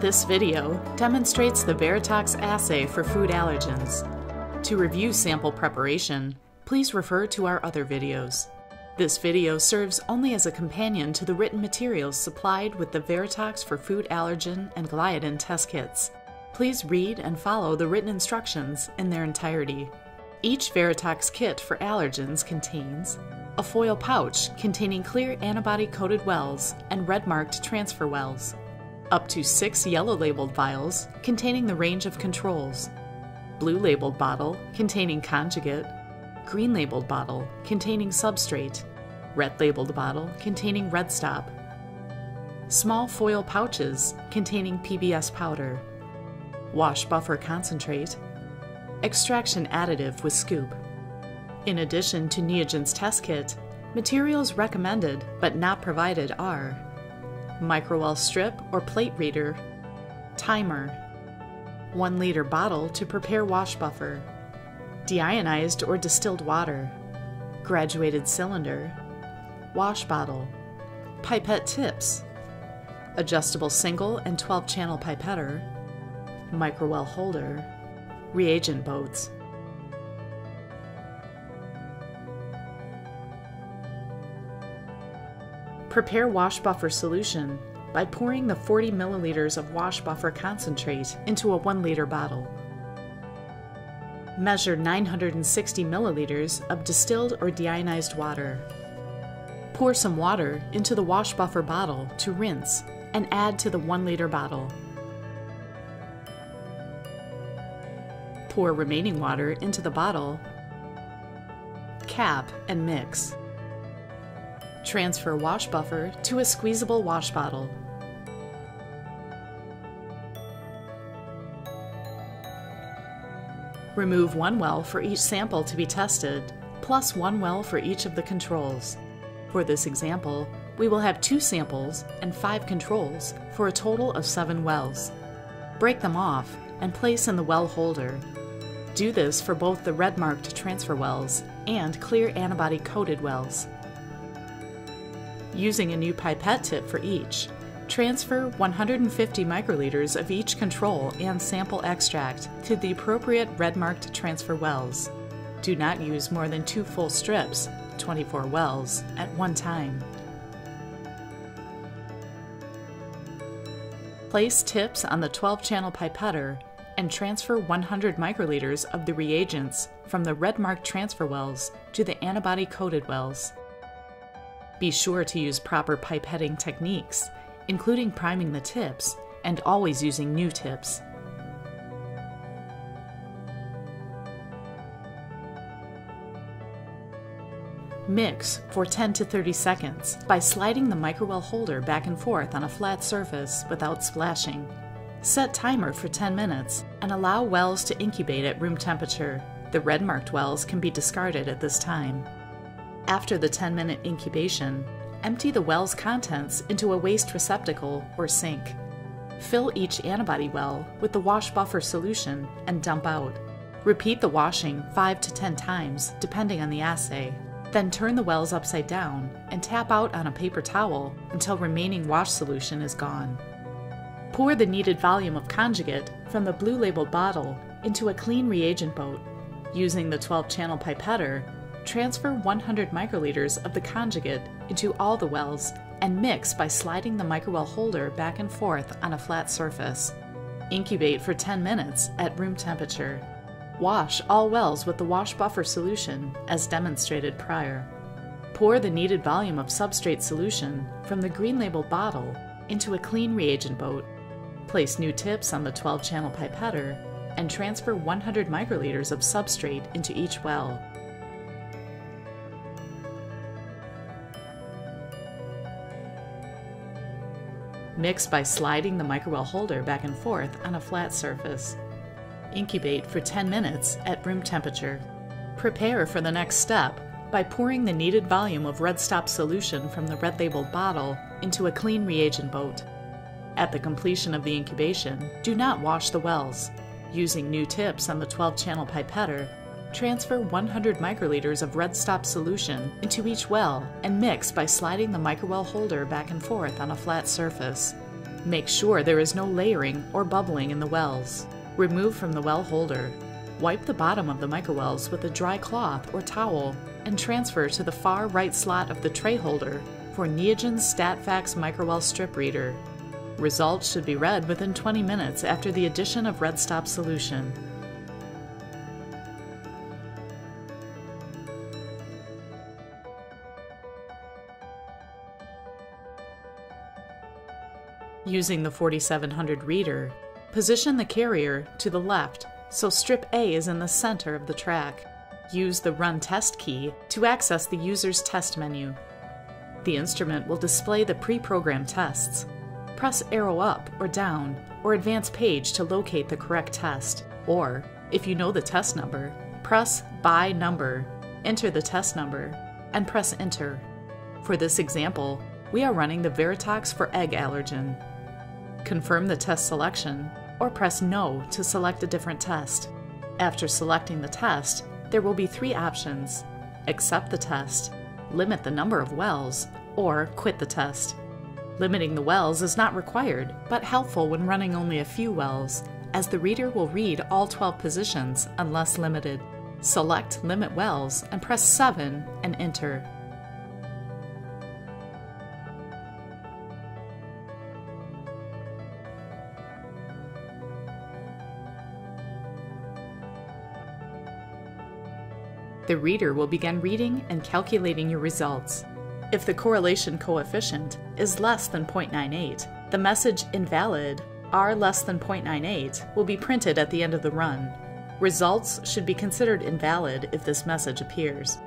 This video demonstrates the Veratox assay for food allergens. To review sample preparation, please refer to our other videos. This video serves only as a companion to the written materials supplied with the Veratox for food allergen and gliadin test kits. Please read and follow the written instructions in their entirety. Each Veratox kit for allergens contains a foil pouch containing clear antibody-coated wells and red-marked transfer wells, up to 6 yellow-labeled vials containing the range of controls, blue-labeled bottle containing conjugate, green-labeled bottle containing substrate, red-labeled bottle containing red stop, small foil pouches containing PBS powder, wash buffer concentrate, extraction additive with scoop. In addition to Neogen's test kit, materials recommended but not provided are microwell strip or plate reader, timer, 1 liter bottle to prepare wash buffer, deionized or distilled water, graduated cylinder, wash bottle, pipette tips, adjustable single and 12-channel pipetter, microwell holder, reagent boats. Prepare wash buffer solution by pouring the 40 milliliters of wash buffer concentrate into a 1 liter bottle. Measure 960 milliliters of distilled or deionized water. Pour some water into the wash buffer bottle to rinse and add to the 1 liter bottle. Pour remaining water into the bottle, cap and mix. Transfer wash buffer to a squeezable wash bottle. Remove 1 well for each sample to be tested, plus 1 well for each of the controls. For this example, we will have 2 samples and 5 controls for a total of 7 wells. Break them off and place in the well holder. Do this for both the red-marked transfer wells and clear antibody-coated wells. Using a new pipette tip for each, transfer 150 microliters of each control and sample extract to the appropriate red-marked transfer wells. Do not use more than 2 full strips, 24 wells, at one time. Place tips on the 12-channel pipetter and transfer 100 microliters of the reagents from the red-marked transfer wells to the antibody-coated wells. Be sure to use proper pipetting techniques, including priming the tips and always using new tips. Mix for 10 to 30 seconds by sliding the microwell holder back and forth on a flat surface without splashing. Set timer for 10 minutes and allow wells to incubate at room temperature. The red-marked wells can be discarded at this time. After the 10-minute incubation, empty the well's contents into a waste receptacle or sink. Fill each antibody well with the wash buffer solution and dump out. Repeat the washing 5 to 10 times, depending on the assay. Then turn the wells upside down and tap out on a paper towel until remaining wash solution is gone. Pour the needed volume of conjugate from the blue-labeled bottle into a clean reagent boat. Using the 12-channel pipetter, transfer 100 microliters of the conjugate into all the wells and mix by sliding the microwell holder back and forth on a flat surface. Incubate for 10 minutes at room temperature. Wash all wells with the wash buffer solution as demonstrated prior. Pour the needed volume of substrate solution from the green-labeled bottle into a clean reagent boat. Place new tips on the 12-channel pipetter and transfer 100 microliters of substrate into each well. Mix by sliding the microwell holder back and forth on a flat surface. Incubate for 10 minutes at room temperature. Prepare for the next step by pouring the needed volume of red stop solution from the red-labeled bottle into a clean reagent boat. At the completion of the incubation, do not wash the wells. Using new tips on the 12-channel pipetter, transfer 100 microliters of red stop solution into each well and mix by sliding the microwell holder back and forth on a flat surface. Make sure there is no layering or bubbling in the wells. Remove from the well holder. Wipe the bottom of the microwells with a dry cloth or towel and transfer to the far right slot of the tray holder for Neogen's StatFax microwell strip reader. Results should be read within 20 minutes after the addition of red stop solution. Using the 4700 reader, position the carrier to the left so strip A is in the center of the track. Use the Run Test key to access the user's test menu. The instrument will display the pre-programmed tests. Press arrow up or down or advance page to locate the correct test, or, if you know the test number, press By Number, enter the test number, and press Enter. For this example, we are running the Veratox for egg allergen. Confirm the test selection, or press No to select a different test. After selecting the test, there will be 3 options: accept the test, limit the number of wells, or quit the test. Limiting the wells is not required, but helpful when running only a few wells, as the reader will read all 12 positions unless limited. Select Limit Wells and press 7 and enter. The reader will begin reading and calculating your results. If the correlation coefficient is less than 0.98, the message invalid, R less than 0.98, will be printed at the end of the run. Results should be considered invalid if this message appears.